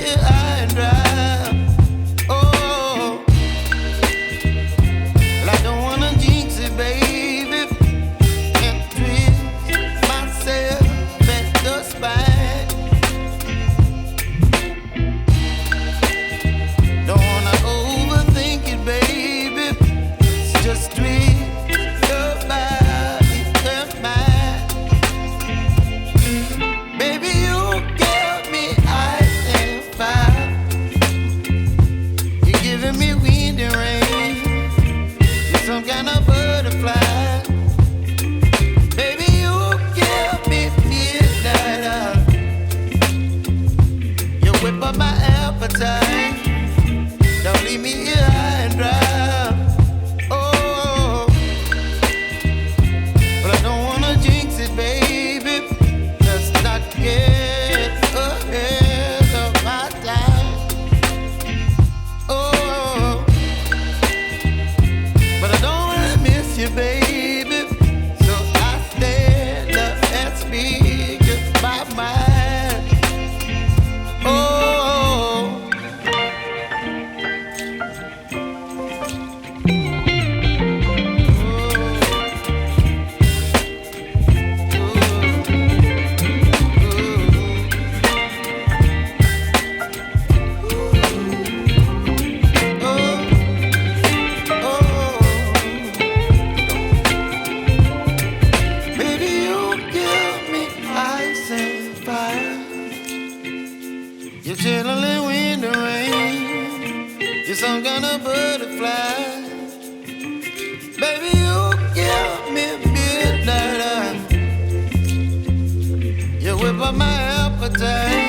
here high and dry. Oh, well, I don't wanna jinx it, baby, and twist myself at the spine. Don't wanna overthink it, baby. It's just twist your body and mine. Baby, you give me ice and fire. You're giving me wind and rain. You're some kind of butterfly. Baby, you give me midnight. You whip up my appetite. Don't leave me here high and dry. Oh, but I don't wanna jinx it, baby. Let's not get ahead of my time. Oh, but I don't wanna miss you, baby. So I stand up and speak my mind. Oh. Baby, you give me ice and fire. You're chilling wind and rain. You're some kind of butterfly. Baby, you give me midnight. You whip up my appetite.